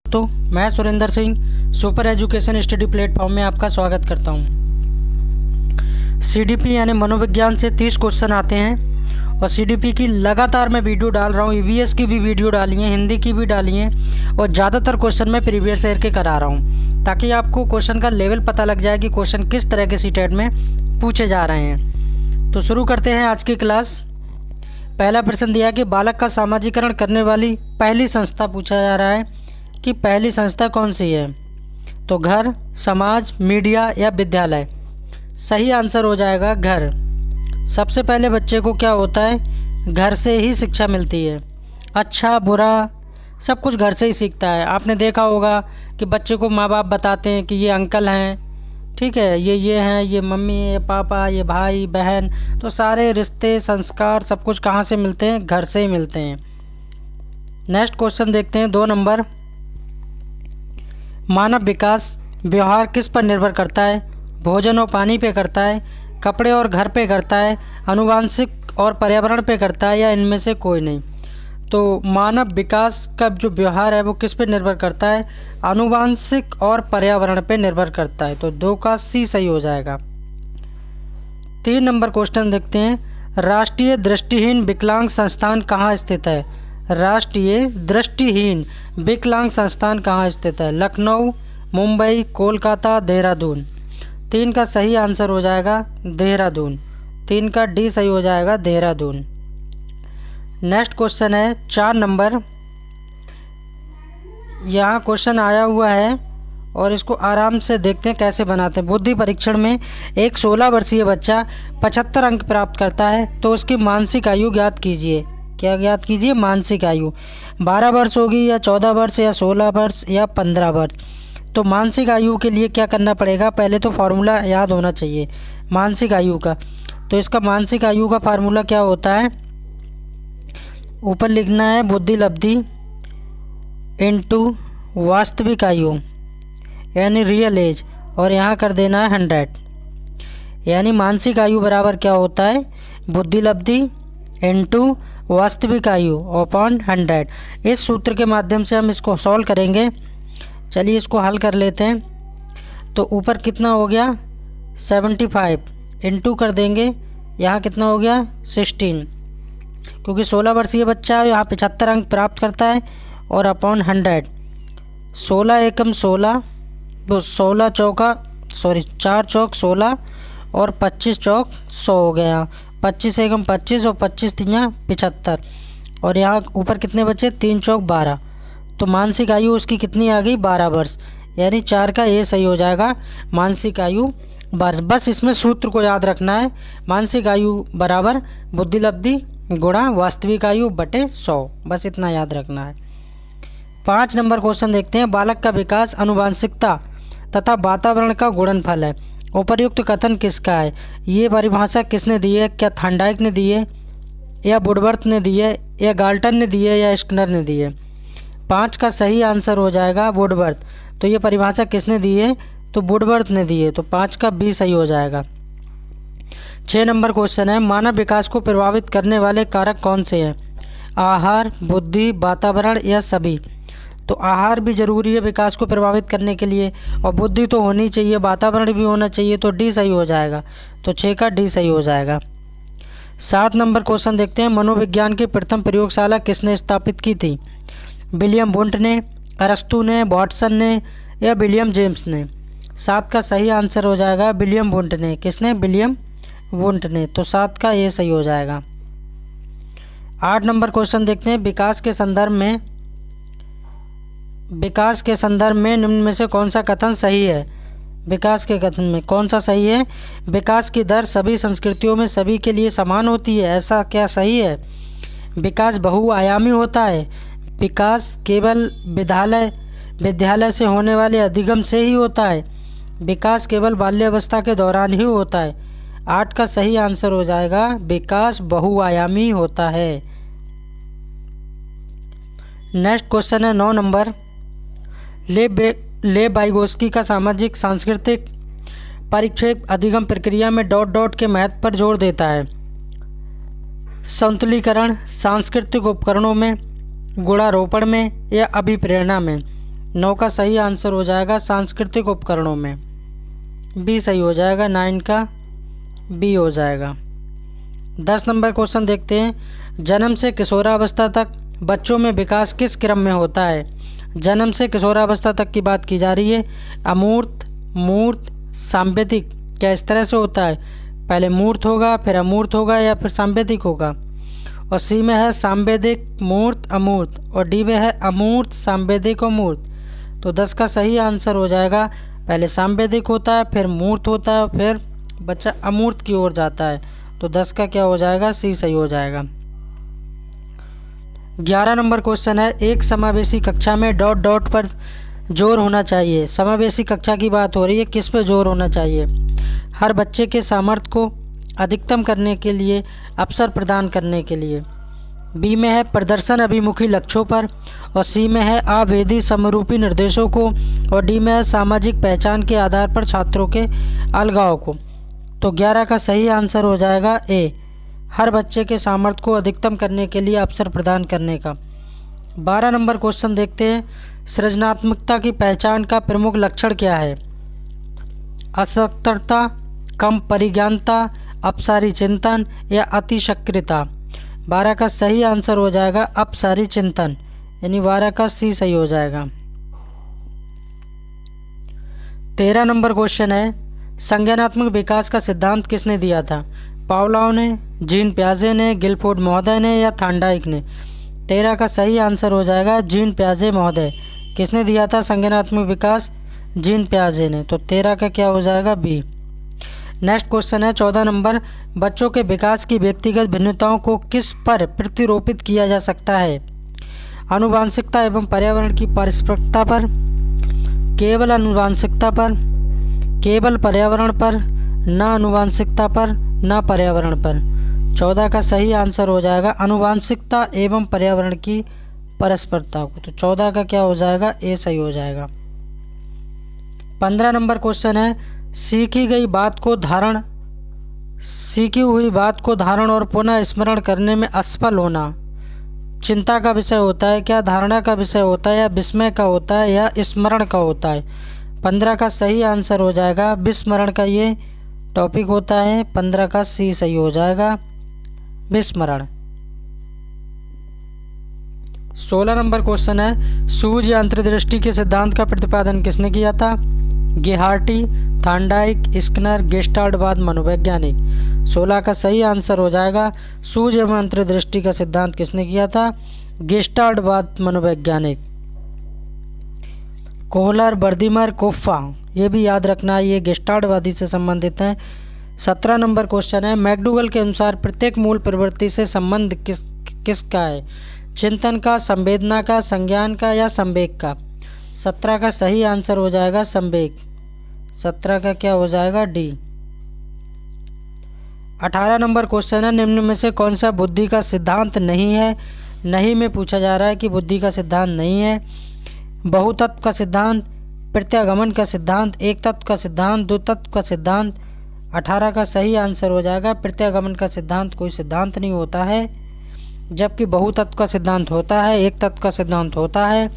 तो मैं Surendra Singh super education study platform में आपका स्वागत करता हूं। सीडीपी यानी मनोविज्ञान से 30 क्वेश्चन आते हैं और सीडीपी की लगातार मैं वीडियो डाल रहा हूं। ईवीएस की भी वीडियो डाली है, हिंदी की भी डाली है और ज़्यादातर क्वेश्चन मैं प्रीवियस ईयर के करा रहा हूं ताकि आपको क्वेश्चन का लेवल पता लग जाए कि क्वेश्चन किस तरह के सीटेट में पूछे जा रहे हैं। तो शुरू करते हैं आज की क्लास। पहला प्रश्न दिया कि बालक का सामाजिकरण करने वाली पहली संस्था पूछा जा रहा है कि पहली संस्था कौन सी है। तो घर, समाज, मीडिया या विद्यालय। सही आंसर हो जाएगा घर। सबसे पहले बच्चे को क्या होता है, घर से ही शिक्षा मिलती है। अच्छा बुरा सब कुछ घर से ही सीखता है। आपने देखा होगा कि बच्चे को माँ बाप बताते हैं कि ये अंकल हैं, ठीक है, ये हैं, ये मम्मी, ये पापा, ये भाई बहन। तो सारे रिश्ते, संस्कार सब कुछ कहाँ से मिलते हैं, घर से ही मिलते हैं। नेक्स्ट क्वेश्चन देखते हैं 2 नंबर। मानव विकास व्यवहार किस पर निर्भर करता है। भोजन और पानी पे करता है, कपड़े और घर पे करता है, आनुवांशिक और पर्यावरण पे करता है या इनमें से कोई नहीं। तो मानव विकास का जो व्यवहार है वो किस पे निर्भर करता है, आनुवांशिक और पर्यावरण पे निर्भर करता है। तो 2 का सी सही हो जाएगा। 3 नंबर क्वेश्चन देखते हैं। राष्ट्रीय दृष्टिहीन विकलांग संस्थान कहाँ स्थित है। राष्ट्रीय दृष्टिहीन विकलांग संस्थान कहाँ स्थित है। लखनऊ, मुंबई, कोलकाता, देहरादून। 3 का सही आंसर हो जाएगा देहरादून। 3 का डी सही हो जाएगा देहरादून। नेक्स्ट क्वेश्चन है 4 नंबर। यहाँ क्वेश्चन आया हुआ है और इसको आराम से देखते हैं कैसे बनाते हैं। बुद्धि परीक्षण में एक 16 वर्षीय बच्चा 75 अंक प्राप्त करता है तो उसकी मानसिक आयु ज्ञात कीजिए। क्या ज्ञात कीजिए, मानसिक आयु। 12 वर्ष होगी या 14 वर्ष या 16 वर्ष या 15 वर्ष। तो मानसिक आयु के लिए क्या करना पड़ेगा, पहले तो फार्मूला याद होना चाहिए मानसिक आयु का। तो इसका मानसिक आयु का फार्मूला क्या होता है, ऊपर लिखना है बुद्धि लब्धि इनटू वास्तविक आयु यानी रियल एज, और यहाँ कर देना है 100। यानी मानसिक आयु बराबर क्या होता है, बुद्धि लब्धि इनटू वास्तविक आयु अपॉन 100। इस सूत्र के माध्यम से हम इसको सॉल्व करेंगे। चलिए इसको हल कर लेते हैं। तो ऊपर कितना हो गया 75 इनटू कर देंगे, यहाँ कितना हो गया 16, क्योंकि 16 वर्षीय बच्चा है, यहाँ 75 अंक प्राप्त करता है और अपॉन 100। 16 एकम 16, तो 4 चौक 16 और 25 चौक 100 हो गया। 25 एकम 25 और 25 तियाँ 75 और यहाँ ऊपर कितने बचे 3 चौक 12। तो मानसिक आयु उसकी कितनी आ गई 12 वर्ष। यानी 4 का ये सही हो जाएगा मानसिक आयु वर्ष। बस इसमें सूत्र को याद रखना है, मानसिक आयु बराबर बुद्धि लब्धि गुणा वास्तविक आयु बटे 100, बस इतना याद रखना है। 5 नंबर क्वेश्चन देखते हैं। बालक का विकास आनुवांशिकता तथा वातावरण का गुणनफल है। उपर्युक्त कथन किसका है। ये परिभाषा किसने दी है, क्या थॉर्नडाइक ने दी है या वुडवर्थ ने दी है या गाल्टन ने दी है या स्किनर ने दी है। 5 का सही आंसर हो जाएगा वुडवर्थ। तो ये परिभाषा किसने दी है, तो वुडवर्थ ने दी है। तो 5 का बी सही हो जाएगा। 6 नंबर क्वेश्चन है। मानव विकास को प्रभावित करने वाले कारक कौन से हैं। आहार, बुद्धि, वातावरण या सभी। तो आहार भी जरूरी है विकास को प्रभावित करने के लिए और बुद्धि तो होनी चाहिए, वातावरण भी होना चाहिए। तो डी सही हो जाएगा। तो 6 का डी सही हो जाएगा। 7 नंबर क्वेश्चन देखते हैं। मनोविज्ञान की प्रथम प्रयोगशाला किसने स्थापित की थी। विलियम वुंट ने, अरस्तु ने, वाटसन ने या विलियम जेम्स ने। 7 का सही आंसर हो जाएगा विलियम वुंट ने। किसने, विलियम वुंट ने। तो 7 का ये सही हो जाएगा। 8 नंबर क्वेश्चन देखते हैं। विकास के संदर्भ में निम्न में से कौन सा कथन सही है। विकास के कथन में कौन सा सही है। विकास की दर सभी संस्कृतियों में सभी के लिए समान होती है, ऐसा क्या सही है। विकास बहुआयामी होता है। विकास केवल विद्यालय से होने वाले अधिगम से ही होता है। विकास केवल बाल्यावस्था के दौरान ही होता है। 8 का सही आंसर हो जाएगा विकास बहुआयामी होता है। नेक्स्ट क्वेश्चन है 9 नंबर। ले वाइगोस्की का सामाजिक सांस्कृतिक परिक्षेप अधिगम प्रक्रिया में डॉट डॉट के महत्व पर जोर देता है। संतुलीकरण, सांस्कृतिक उपकरणों में, गुणारोपण में या अभिप्रेरणा में। 9 का सही आंसर हो जाएगा सांस्कृतिक उपकरणों में, बी सही हो जाएगा, 9 का बी हो जाएगा। 10 नंबर क्वेश्चन देखते हैं, जन्म से किशोरावस्था तक बच्चों में विकास किस क्रम में होता है? जन्म से किशोरावस्था तक की बात की जा रही है। अमूर्त, मूर्त, सांवेदिक, क्या इस तरह से होता है? पहले मूर्त होगा, फिर अमूर्त होगा, या फिर सांवेदिक होगा? और सी में है सांवेदिक, मूर्त, अमूर्त, और डी में है अमूर्त, सांवेदिक और मूर्त। तो 10 का सही आंसर हो जाएगा, पहले सांवेदिक होता है, फिर मूर्त होता है, फिर बच्चा अमूर्त की ओर जाता है। तो 10 का क्या हो जाएगा? सी सही हो जाएगा। 11 नंबर क्वेश्चन है, एक समावेशी कक्षा में डॉट डॉट पर जोर होना चाहिए। समावेशी कक्षा की बात हो रही है, किस पे जोर होना चाहिए? हर बच्चे के सामर्थ्य को अधिकतम करने के लिए, अवसर प्रदान करने के लिए। बी में है प्रदर्शन अभिमुखी लक्ष्यों पर, और सी में है आवेदी समरूपी निर्देशों को, और डी में है सामाजिक पहचान के आधार पर छात्रों के अलगाव को। तो 11 का सही आंसर हो जाएगा ए, हर बच्चे के सामर्थ्य को अधिकतम करने के लिए अवसर प्रदान करने का। 12 नंबर क्वेश्चन देखते हैं, सृजनात्मकता की पहचान का प्रमुख लक्षण क्या है? असक्तरता, कम परिज्ञानता, अपसारी चिंतन, या अतिशक्रियता। 12 का सही आंसर हो जाएगा अपसारी चिंतन, यानी 12 का सी सही हो जाएगा। 13 नंबर क्वेश्चन है, संज्ञानात्मक विकास का सिद्धांत किसने दिया था? पावलोव ने, जीन पियाजे ने, गिलफोर्ड महोदय ने, या थांडाइक ने? 13 का सही आंसर हो जाएगा जीन पियाजे महोदय। किसने दिया था संज्ञानात्मक विकास? जीन पियाजे ने। तो 13 का क्या हो जाएगा? बी। नेक्स्ट क्वेश्चन है 14 नंबर, बच्चों के विकास की व्यक्तिगत भिन्नताओं को किस पर प्रतिरोपित किया जा सकता है? आनुवांशिकता एवं पर्यावरण की पारस्परिकता पर, केवल आनुवांशिकता पर, केवल पर्यावरण पर, न आनुवांशिकता पर, न पर्यावरण पर। 14 का सही आंसर हो जाएगा आनुवांशिकता एवं पर्यावरण की परस्परता को। तो 14 का क्या हो जाएगा? ए सही हो जाएगा। 15 नंबर क्वेश्चन है, सीखी हुई बात को धारण और पुनः स्मरण करने में असफल होना चिंता का विषय होता है क्या? धारणा का विषय होता है, या विस्मय का होता है, या स्मरण का होता है? 15 का सही आंसर हो जाएगा विस्मरण का, ये टॉपिक होता है। 15 का सी सही हो जाएगा, विस्मरण। 16 नंबर क्वेश्चन है, सूझ या अंतर्दृष्टि के सिद्धांत का प्रतिपादन किसने किया था? गेहार्टी, थांडाइक, स्किनर, गेस्टाल्टवाद मनोवैज्ञानिक। 16 का सही आंसर हो जाएगा सूझ एवं अंतर्दृष्टि का सिद्धांत किसने किया था? गेस्टाल्टवाद मनोवैज्ञानिक। कोहलर, बर्दिमर, कोफ्फा, ये भी याद रखना, ये गेस्टाल्टवादी से संबंधित हैं। 17 नंबर क्वेश्चन है, मैकडूगल के अनुसार प्रत्येक मूल प्रवृत्ति से संबंध किसका है? चिंतन का, संवेदना का, संज्ञान का, या संवेग का? 17 का सही आंसर हो जाएगा संवेग। 17 का क्या हो जाएगा? डी। 18 नंबर क्वेश्चन है, निम्न में से कौन सा बुद्धि का सिद्धांत नहीं है? नहीं में पूछा जा रहा है कि बुद्धि का सिद्धांत नहीं है। बहुतत्व का सिद्धांत, प्रत्यागमन का सिद्धांत, एक तत्व का सिद्धांत, दो तत्व का सिद्धांत। 18 का सही आंसर हो जाएगा प्रत्यागमन का सिद्धांत कोई सिद्धांत नहीं होता है, जबकि बहुतत्व का सिद्धांत होता है, एक तत्व का सिद्धांत होता है,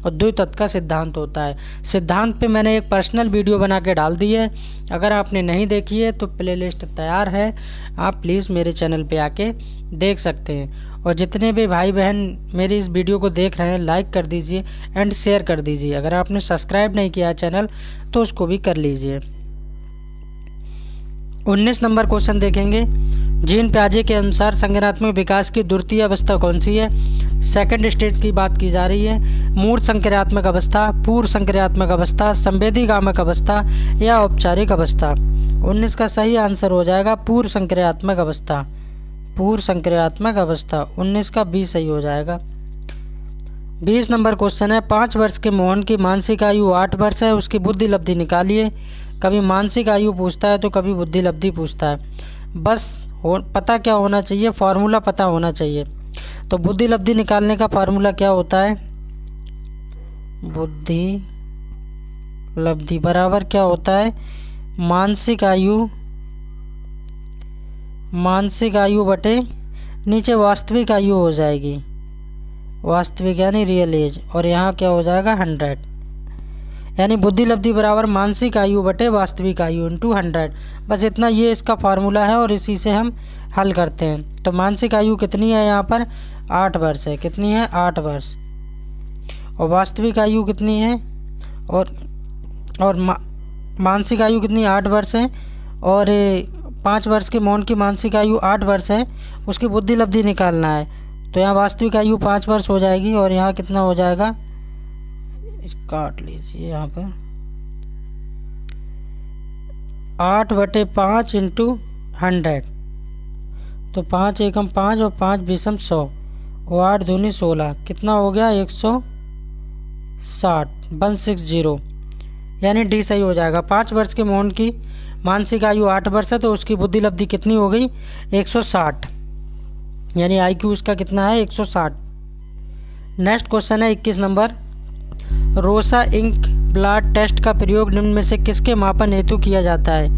और द्वितत्व का सिद्धांत होता है। सिद्धांत पे मैंने एक पर्सनल वीडियो बना के डाल दी है, अगर आपने नहीं देखी है तो प्लेलिस्ट तैयार है, आप प्लीज़ मेरे चैनल पे आके देख सकते हैं। और जितने भी भाई बहन मेरी इस वीडियो को देख रहे हैं, लाइक कर दीजिए एंड शेयर कर दीजिए। अगर आपने सब्सक्राइब नहीं किया है चैनल तो उसको भी कर लीजिए। 19 नंबर क्वेश्चन देखेंगे, जीन पियाजे के अनुसार संज्ञानात्मक विकास की द्वितीय अवस्था कौन सी है? सेकंड स्टेज की बात की जा रही है। मूर्त संक्रियात्मक अवस्था, पूर्व संक्रियात्मक अवस्था, संवेदीगामक अवस्था, या औपचारिक अवस्था? 19 का सही आंसर हो जाएगा पूर्व संक्रियात्मक अवस्था। पूर्व संक्रियात्मक अवस्था 19 का बी सही हो जाएगा। 20 नंबर क्वेश्चन है, 5 वर्ष के मोहन की मानसिक आयु 8 वर्ष है, उसकी बुद्धि लब्धि निकालिए। कभी मानसिक आयु पूछता है तो कभी बुद्धि लब्धि पूछता है, बस पता क्या होना चाहिए? फार्मूला पता होना चाहिए। तो बुद्धि लब्धि निकालने का फार्मूला क्या होता है? बुद्धि लब्धि बराबर क्या होता है? मानसिक आयु बटे नीचे वास्तविक आयु हो जाएगी, वास्तविक यानी रियल एज, और यहाँ क्या हो जाएगा 100। यानी बुद्धि लब्धि बराबर मानसिक आयु बटे वास्तविक आयु इंटू 100। बस इतना ये इसका फार्मूला है और इसी से हम हल करते हैं। तो मानसिक आयु कितनी है यहाँ पर 8 वर्ष है। कितनी है 8 वर्ष। और वास्तविक आयु कितनी है और मानसिक आयु कितनी 8 वर्ष है और 5 वर्ष के मौन की मानसिक आयु 8 वर्ष है। उसकी बुद्धि लब्धि निकालना है तो यहाँ वास्तविक आयु 5 वर्ष हो जाएगी और यहाँ कितना हो जाएगा, काट लीजिए यहाँ पर 8/5 इंटू 100। तो 5 एकम 5 और 5 बीसम 100 और 8 दूनी 16, कितना हो गया 160 यानी डी सही हो जाएगा। 5 वर्ष के मोहन की मानसिक आयु 8 वर्ष है तो उसकी बुद्धि लब्धि कितनी हो गई 160, यानी IQ उसका कितना है 160। नेक्स्ट क्वेश्चन है 21 नंबर। रोसा इंक ब्लड टेस्ट का प्रयोग निम्न में से किसके मापन हेतु किया जाता है?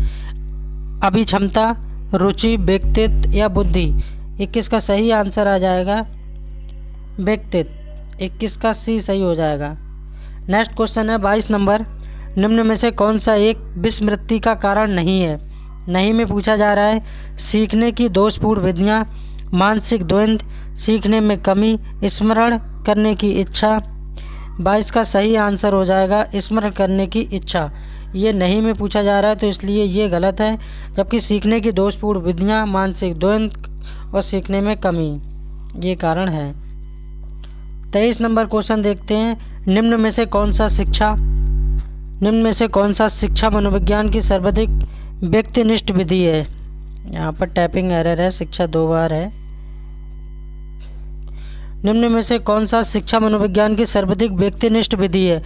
अभिक्षमता, रुचि, व्यक्तित्व या बुद्धि। 21 का सही आंसर आ जाएगा व्यक्तित्व। 21 का सी सही हो जाएगा। नेक्स्ट क्वेश्चन है 22 नंबर। निम्न में से कौन सा एक विस्मृति का कारण नहीं है? नहीं में पूछा जा रहा है सीखने की दोषपूर्ण विधियाँ, मानसिक द्वंद्व, सीखने में कमी, स्मरण करने की इच्छा। 22 का सही आंसर हो जाएगा स्मरण करने की इच्छा। ये नहीं में पूछा जा रहा है तो इसलिए ये गलत है, जबकि सीखने की दोषपूर्ण विधियाँ, मानसिक द्वंद्व और सीखने में कमी ये कारण है। 23 नंबर क्वेश्चन देखते हैं। निम्न में से कौन सा शिक्षा मनोविज्ञान की सर्वाधिक व्यक्तिनिष्ठ विधि है? यहाँ पर टाइपिंग एरर है, शिक्षा 2 बार है। निम्न में से कौन सा शिक्षा मनोविज्ञान की सर्वाधिक व्यक्तिनिष्ठ विधि है?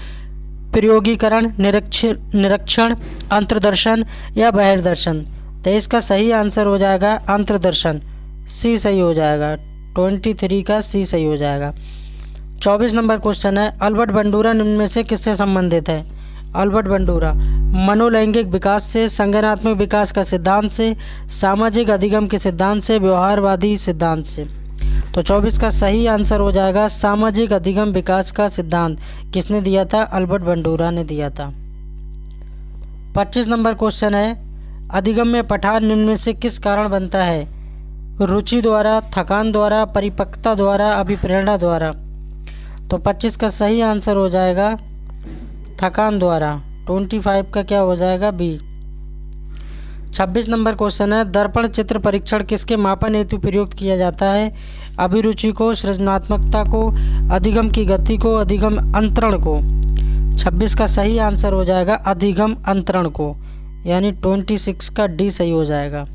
प्रयोगीकरण, निरीक्षण, अंतर्दर्शन या बहिर्दर्शन। तो इसका सही आंसर हो जाएगा अंतर्दर्शन, सी सही हो जाएगा। 23 का सी सही हो जाएगा। 24 नंबर क्वेश्चन है। अल्बर्ट बंडूरा निम्न में से किससे संबंधित है? अल्बर्ट बंडूरा मनोलैंगिक विकास से, संज्ञानात्मक विकास का सिद्धांत से, सामाजिक अधिगम के सिद्धांत से, व्यवहारवादी सिद्धांत से। तो 24 का सही आंसर हो जाएगा सामाजिक अधिगम विकास का सिद्धांत। किसने दिया था? अल्बर्ट बंडूरा ने दिया था। 25 नंबर क्वेश्चन है। अधिगम में पठार निम्न में से किस कारण बनता है? रुचि द्वारा, थकान द्वारा, परिपक्वता द्वारा, अभिप्रेरणा द्वारा। तो 25 का सही आंसर हो जाएगा थकान द्वारा। 25 का क्या हो जाएगा बी। 26 नंबर क्वेश्चन है। दर्पण चित्र परीक्षण किसके मापन हेतु प्रयुक्त किया जाता है? अभिरुचि को, सृजनात्मकता को, अधिगम की गति को, अधिगम अंतरण को। 26 का सही आंसर हो जाएगा अधिगम अंतरण को, यानी 26 का डी सही हो जाएगा।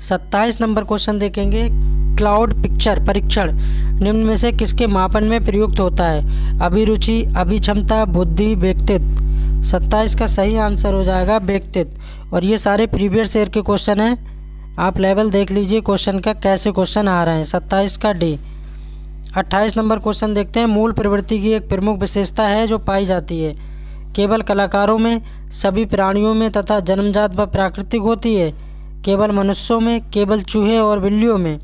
27 नंबर क्वेश्चन देखेंगे। क्लाउड पिक्चर परीक्षण निम्न में से किसके मापन में प्रयुक्त होता है? अभिरुचि, अभिक्षमता, बुद्धि, व्यक्तित्व। 27 का सही आंसर हो जाएगा व्यक्तित्व। और ये सारे प्रीवियस ईयर के क्वेश्चन हैं, आप लेवल देख लीजिए क्वेश्चन का कैसे क्वेश्चन आ रहे हैं। 27 का डी। 28 नंबर क्वेश्चन देखते हैं। मूल प्रवृत्ति की एक प्रमुख विशेषता है जो पाई जाती है केवल कलाकारों में, सभी प्राणियों में तथा जन्मजात व प्राकृतिक होती है? केवल मनुष्यों में, केवल चूहे और बिल्लियों में।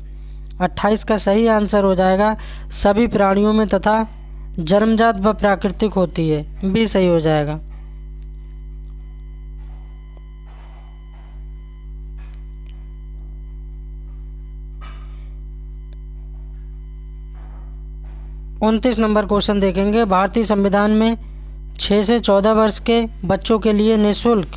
28 का सही आंसर हो जाएगा सभी प्राणियों में तथा जन्मजात व प्राकृतिक होती है, बी सही हो जाएगा। उनतीस नंबर क्वेश्चन देखेंगे। भारतीय संविधान में 6 से 14 वर्ष के बच्चों के लिए निःशुल्क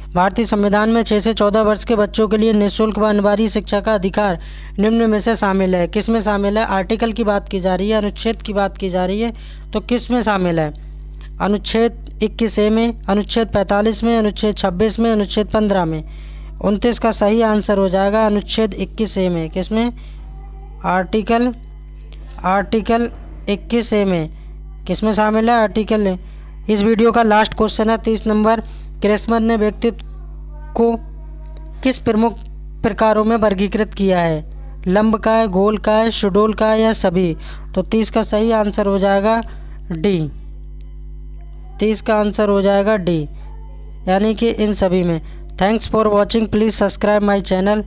भारतीय संविधान में 6 से 14 वर्ष के बच्चों के लिए निःशुल्क व अनिवार्य शिक्षा का अधिकार निम्न में से शामिल है? किस में शामिल है? आर्टिकल की बात की जा रही है, अनुच्छेद की बात की जा रही है, तो किस में शामिल है? अनुच्छेद 21A में, अनुच्छेद 45 में, अनुच्छेद 26 में, अनुच्छेद 15 में। 29 का सही आंसर हो जाएगा अनुच्छेद 21A में। किस में? आर्टिकल 21A में। किस में शामिल है? आर्टिकल। इस वीडियो का लास्ट क्वेश्चन है 30 नंबर। क्रेस्मर ने व्यक्तित्व को किस प्रमुख प्रकारों में वर्गीकृत किया है? लंबकाय, गोलकाय, सुडोलकाय या सभी? तो 30 का सही आंसर हो जाएगा डी। 30 का आंसर हो जाएगा डी, यानी कि इन सभी में। Thanks for watching. Please subscribe my channel.